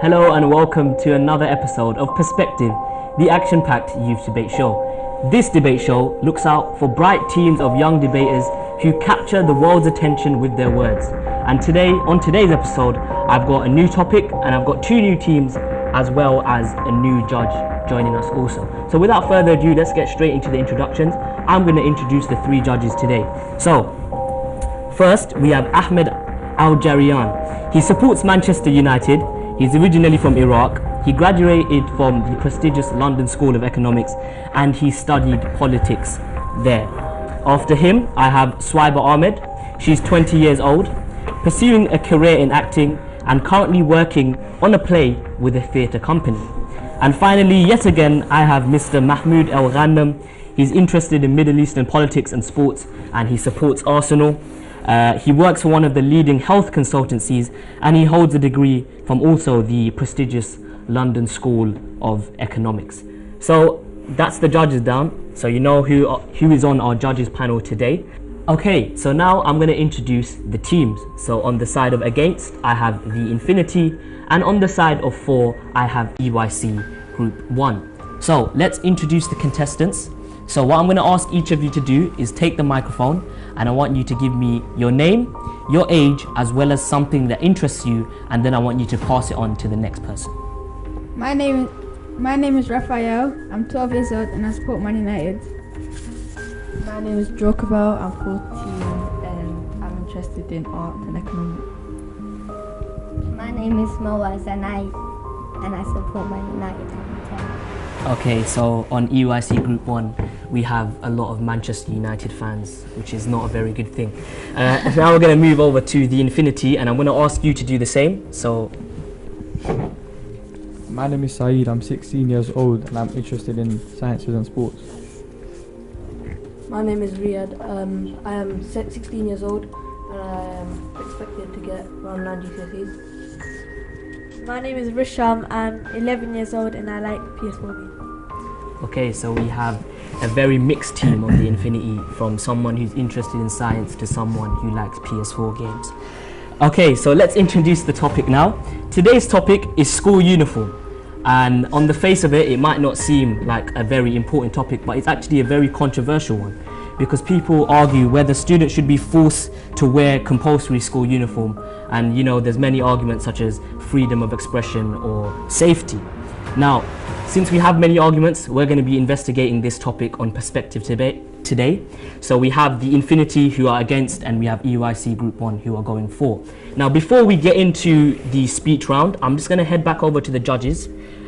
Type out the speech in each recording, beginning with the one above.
Hello and welcome to another episode of Perspective, the action-packed youth debate show. This debate show looks out for bright teams of young debaters who capture the world's attention with their words. And today, on today's episode, I've got a new topic and I've got two new teams as well as a new judge joining us also. So without further ado, let's get straight into the introductions. I'm going to introduce the three judges today. So, first we have Ahmed Al-Jarian. He supports Manchester United. He's originally from Iraq. He graduated from the prestigious London School of Economics and he studied politics there. After him, I have Swaiba Ahmed. She's 20 years old, pursuing a career in acting and currently working on a play with a theatre company. And finally, yet again, I have Mr. Mahmoud El Ghanem. He's interested in Middle Eastern politics and sports and he supports Arsenal. He works for one of the leading health consultancies and he holds a degree from also the prestigious London School of Economics. So that's the judges down, so you know who is on our judges panel today. Okay, so now I'm going to introduce the teams. So on the side of against, I have the Infinity, and on the side of for, I have EYC Group 1. So let's introduce the contestants. So what I'm going to ask each of you to do is take the microphone and I want you to give me your name, your age, as well as something that interests you, and then I want you to pass it on to the next person. My name is Raphael. I'm 12 years old and I support Man United. My name is Jokabel. I'm 14 and I'm interested in art and economics. My name is Moa Zanai and I support Man United. Okay, so on EYC Group 1, we have a lot of Manchester United fans, which is not a very good thing. Now we're going to move over to the Infinity, and I'm going to ask you to do the same. So, my name is Saeed. I'm 16 years old and I'm interested in sciences and sports. My name is Riyad. I am 16 years old and I am expected to get around 9 GCSEs. My name is Risham. I'm 11 years old and I like PS4 games. Okay, so we have a very mixed team of the Infinity, from someone who's interested in science to someone who likes PS4 games. Okay, so let's introduce the topic now. Today's topic is school uniform. And on the face of it, it might not seem like a very important topic, but it's actually a very controversial one, because people argue whether students should be forced to wear compulsory school uniform. And you know, there's many arguments such as freedom of expression or safety. Now, since we have many arguments, we're going to be investigating this topic on Perspective today. So we have the Infinity who are against, and we have EYC Group 1 who are going for. Now, before we get into the speech round, I'm just going to head back over to the judges.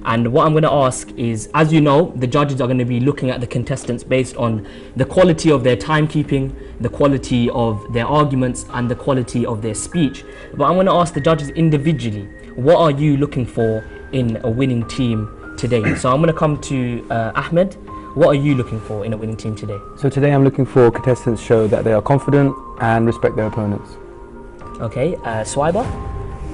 And what I'm going to ask is, as you know, the judges are going to be looking at the contestants based on the quality of their timekeeping, the quality of their arguments, and the quality of their speech. But I'm going to ask the judges individually, what are you looking for in a winning team today? So I'm going to come to Ahmed. What are you looking for in a winning team today? So today I'm looking for contestants show that they are confident and respect their opponents. Okay, Swaiba?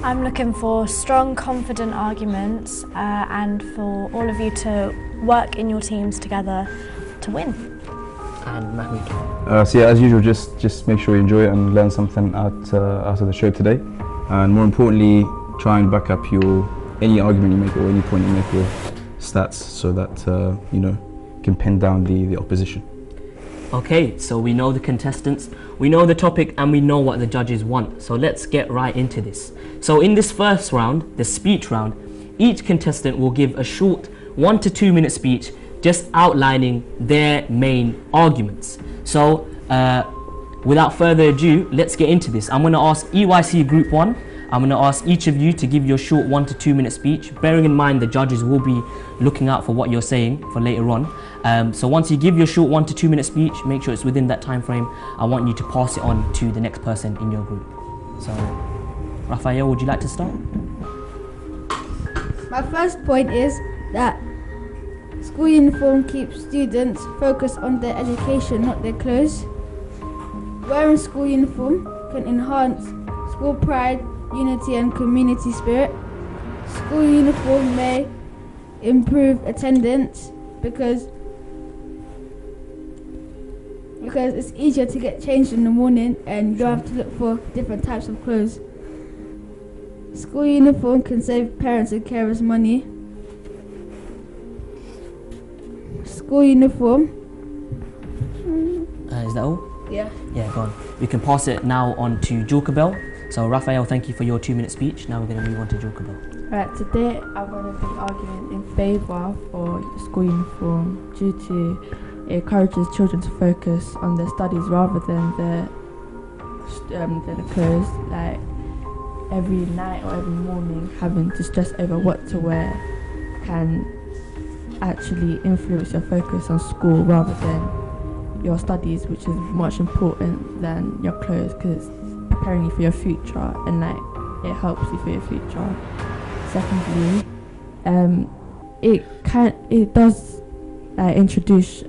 I'm looking for strong, confident arguments and for all of you to work in your teams together to win. And Mahmoud? So yeah, as usual, just make sure you enjoy it and learn something out of the show today. And more importantly, try and back up any argument you make or any point you make with stats, so that you know, can pin down the opposition. Okay, so we know the contestants, we know the topic, and we know what the judges want. So let's get right into this. So in this first round, the speech round, each contestant will give a short 1 to 2 minute speech just outlining their main arguments. So without further ado, let's get into this. I'm going to ask EYC Group 1. I'm going to ask each of you to give your short 1 to 2 minute speech, bearing in mind the judges will be looking out for what you're saying for later on. So once you give your short 1 to 2 minute speech, make sure it's within that time frame. I want you to pass it on to the next person in your group. So, Raphael, would you like to start? My first point is that school uniform keeps students focused on their education, not their clothes. Wearing school uniform can enhance school pride, unity and community spirit. School uniform may improve attendance because it's easier to get changed in the morning and you don't have to look for different types of clothes. School uniform can save parents and carers money. School uniform. Is that all? Yeah. Yeah, go on. We can pass it now on to Jokerbell. So Raphael, thank you for your 2-minute speech. Now we're going to move on to Jokerbell. Right, today I'm going to be arguing in favour for school uniform due to it encourages children to focus on their studies rather than their clothes. Like every night or every morning having to stress over what to wear can actually influence your focus on school rather than your studies, which is much important than your clothes because it's preparing you for your future and like it helps you for your future. Secondly, it does introduce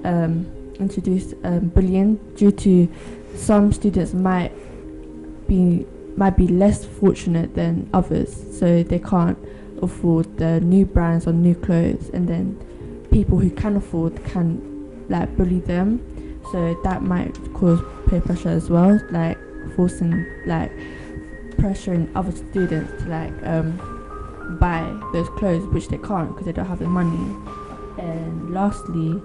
bullying due to some students might be less fortunate than others, so they can't afford the new brands or new clothes, and then people who can afford can like bully them, so that might cause peer pressure as well, like forcing like pressuring other students to like buy those clothes which they can't because they don't have the money. And lastly,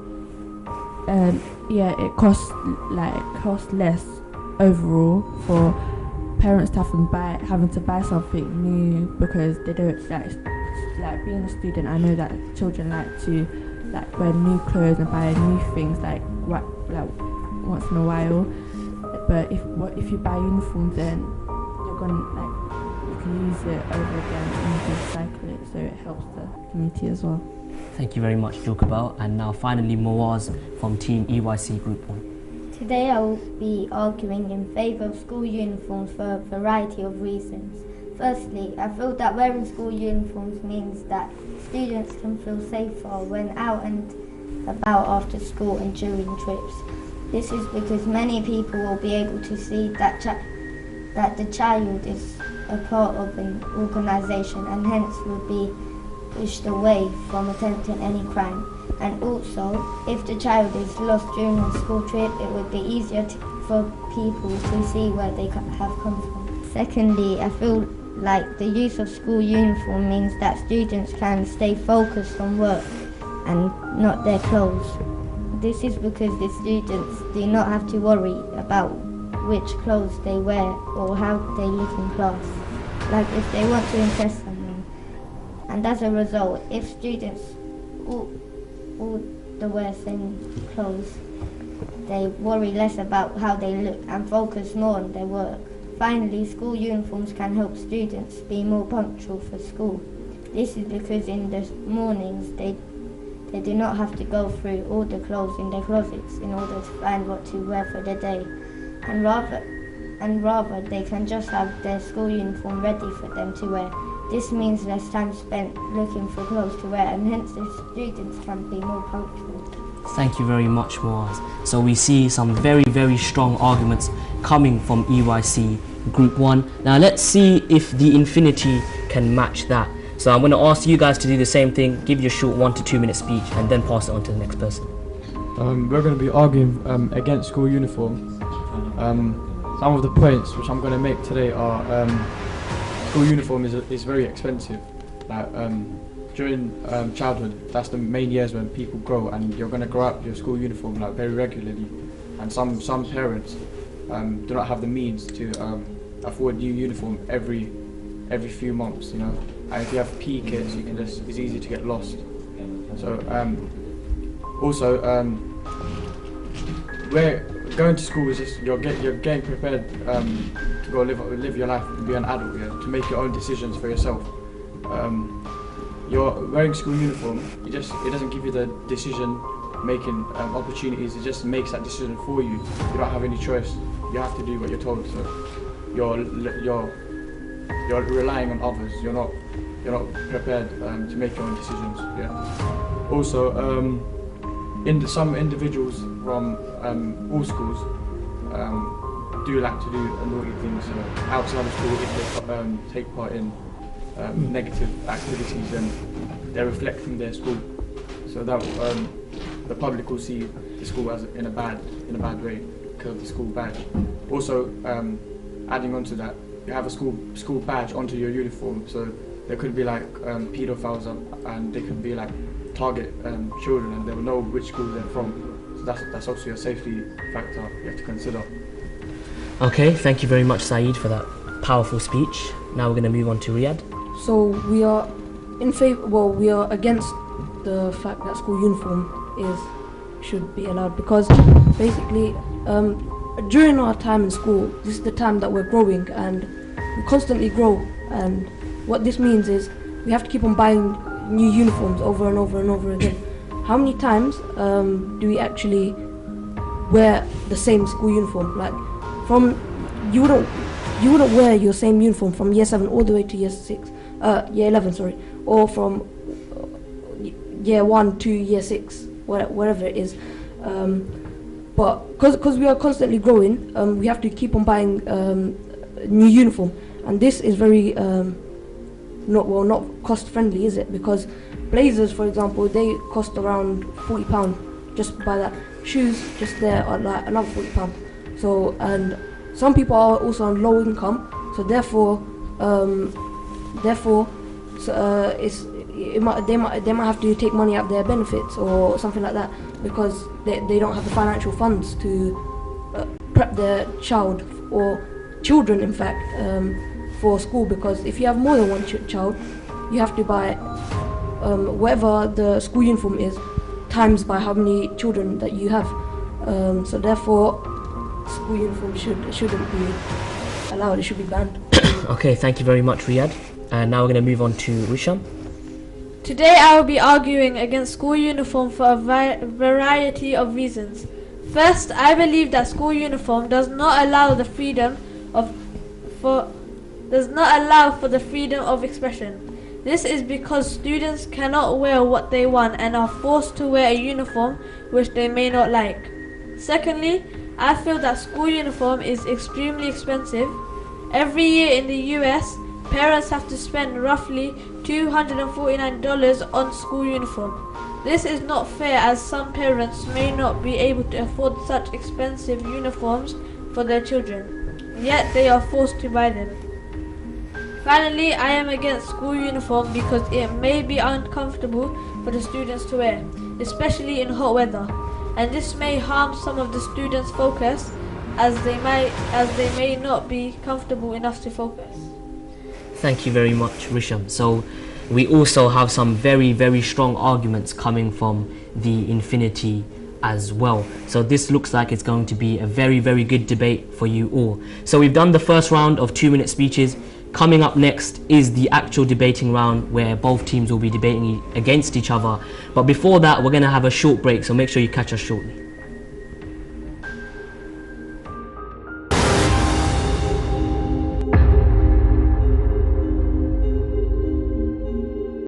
it costs less overall for parents to having to buy something new because they don't like being a student. I know that children like to like wear new clothes and buy new things like once in a while. But if you buy uniforms, then you're gonna you can use it over again and you can cycle it, so it helps the community as well. Thank you very much, Jokerbell. And now finally Moaz from Team EYC Group 1. Today I will be arguing in favour of school uniforms for a variety of reasons. Firstly, I feel that wearing school uniforms means that students can feel safer when out and about after school and during trips. This is because many people will be able to see that the child is a part of an organisation and hence will be pushed away from attempting any crime. And also, if the child is lost during a school trip, it would be easier for people to see where they have come from. Secondly, I feel like the use of school uniform means that students can stay focused on work and not their clothes. This is because the students do not have to worry about which clothes they wear or how they look in class, like if they want to impress someone. And as a result, if students all wear same clothes, they worry less about how they look and focus more on their work. Finally, school uniforms can help students be more punctual for school. This is because in the mornings they do not have to go through all the clothes in their closets in order to find what to wear for the day, and rather they can just have their school uniform ready for them to wear. This means less time spent looking for clothes to wear, and hence the students can be more punctual. Thank you very much, Moaz. So we see some very, very strong arguments coming from EYC Group 1. Now let's see if the Infinity can match that. So I'm going to ask you guys to do the same thing, give you a short 1 to 2 minute speech and then pass it on to the next person. We're going to be arguing against school uniform. Some of the points which I'm going to make today are school uniform is very expensive. Like, during childhood, that's the main years when people grow, and you're going to grow up your school uniform like very regularly. And some parents do not have the means to afford new uniform every few months, you know. And if you have PE kits, it's easy to get lost. So also, where going to school is just you're getting prepared to go live your life and be an adult, yeah, to make your own decisions for yourself. You're wearing school uniform. It doesn't give you the decision making opportunities. It just makes that decision for you. You don't have any choice. You have to do what you're told. So you're relying on others. You're not prepared to make your own decisions. Yeah. Also, some individuals from all schools do like to do naughty things outside of school if they take part in negative activities, and they're reflecting their school, so that the public will see the school as in a bad way because of the school badge. Also, adding on to that, you have a school badge onto your uniform, so there could be like paedophiles and they could be like target children, and they will know which school they're from. So that's also a safety factor you have to consider. Okay, thank you very much, Saeed, for that powerful speech. Now we're going to move on to Riyadh. So we are in favor. Well, we are against the fact that school uniform should be allowed, because basically during our time in school, this is the time that we're growing, and we constantly grow. And what this means is we have to keep on buying new uniforms over and over and over again. How many times do we actually wear the same school uniform? Like, you wouldn't wear your same uniform from year 7 all the way to year 11, sorry, or from year 1 to year 6, whatever it is. But because we are constantly growing, we have to keep on buying new uniform, and this is very not cost friendly, is it? Because blazers, for example, they cost around £40 just to buy that. Shoes just there are like another £40. So, and some people are also on low income, so therefore they might have to take money out of their benefits or something like that, because they don't have the financial funds to prep their child or children, in fact, for school. Because if you have more than one child, you have to buy whatever the school uniform is times by how many children that you have. So therefore, school uniform shouldn't be allowed. It should be banned. Okay, thank you very much, Riyadh. And now we're going to move on to Risham. Today I will be arguing against school uniform for a variety of reasons. First, I believe that school uniform does not allow for the freedom of expression. This is because students cannot wear what they want and are forced to wear a uniform which they may not like. Secondly, I feel that school uniform is extremely expensive. Every year in the US, parents have to spend roughly $249 on school uniform. This is not fair, as some parents may not be able to afford such expensive uniforms for their children, yet they are forced to buy them. Finally, I am against school uniform because it may be uncomfortable for the students to wear, especially in hot weather, and this may harm some of the students' focus, as they may not be comfortable enough to focus. Thank you very much, Risham. So we also have some very, very strong arguments coming from the Infinity as well. So this looks like it's going to be a very, very good debate for you all. So we've done the first round of 2-minute speeches. Coming up next is the actual debating round, where both teams will be debating against each other. But before that, we're going to have a short break, so make sure you catch us shortly.